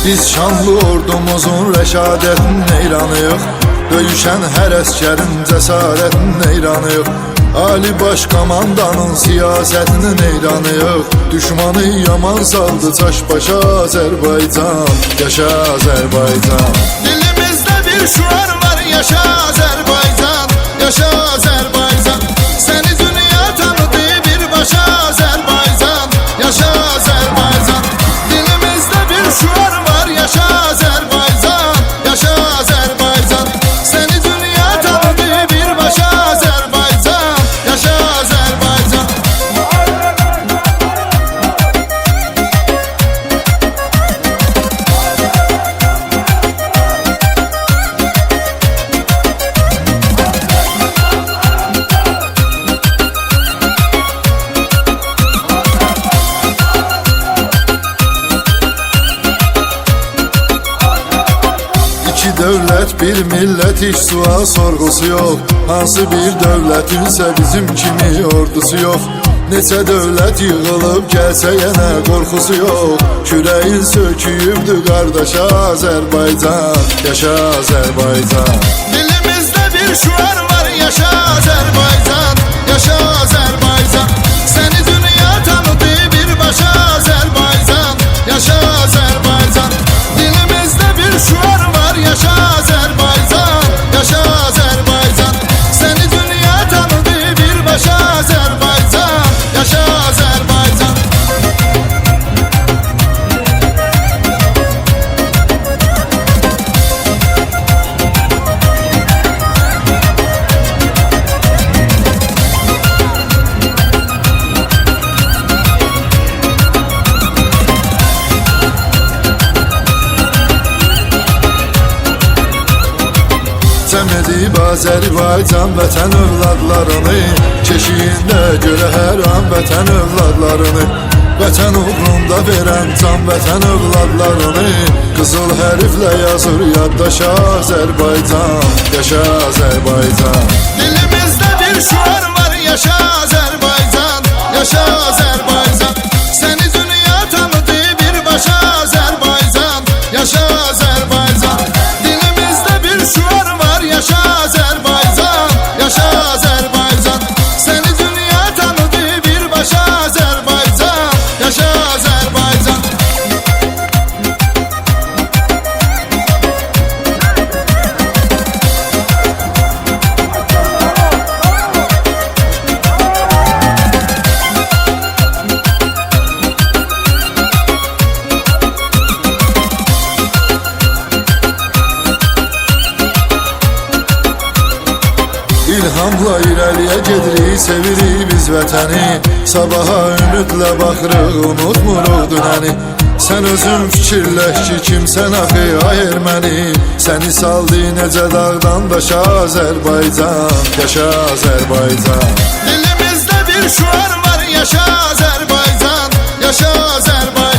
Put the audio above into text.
Biz şanlı ordumuzun rəşadətin neyranıyıq. Döyüşən hər əskərin cəsarətin neyranıyıq. Ali baş komandanın siyasətinin neyranıyıq. Düşmanı yaman saldı çaş başa Azərbaycan. Yaşa Azərbaycan. Dilimizdə bir şuar var, yaşa Azərbaycan. Yaşa Azərbaycan. Səni dünya tanıdı birbaşa Azərbaycan. Yaşa Azərbaycan. Dilimizdə bir şuar var, yaşa Azərbaycan. Yaşa Azərbaycan. Səni dünya tanıdı birbaşa Azərbaycan. Yaşa Azərbaycan. İki dövlət, bir millət, hiç sual sorğusu yox. Hansı bir dövlətinsə bizim kimi ordusu yox. Neçə dövlət yığılıb gəlsə yenə qorxusu yox. Kürəyin söküyübdü qardaşa Azərbaycan. Yaşa Azərbaycan. Dilimizdə bir şuar var, yaşa Azərbaycan. Yaşa Azərbaycan. Səni dünya tanıdı birbaşa Azərbaycan. Yaşa Azərbaycan. Dilimizdə bir şuar var, yaşa Azərbaycan. Yaşa Azərbaycan. Səni dünya tanıdı birbaşa Azərbaycan. Yaşa Azərbaycan. Cəm edib Azərbaycan vətən övladlarını, keşiyində görə hər an vətən övladlarını. Vətən uğrunda verən can vətən övladlarını, qızıl hərflə yazır yaddaşa Azərbaycan. Yaşa Azərbaycan. Dilimizdə bir şuar var, yaşa Azərbaycan. Yaşa Azərbaycan. Səni dünya tanıdı birbaşa Azərbaycan. Yaşa Azərbaycan. Dilimizdə bir şuar var, yaşa Azərbaycan. Yaşa Azərbaycan. Səni dünya tanıdı birbaşa Azərbaycan. Yaşa Azərbaycan. İlhamla irəliyə gedirik, sevirik biz vətəni. Sabaha ümidlə baxırıq, unutmuruq dünəni. Sən özün fikirləş ki, kimsən axı ay erməni. Səni saldı necə dağdan daşa Azərbaycan. Yaşa Azərbaycan. Dilimizdə bir şuar var, yaşa Azərbaycan. Yaşa Azərbaycan.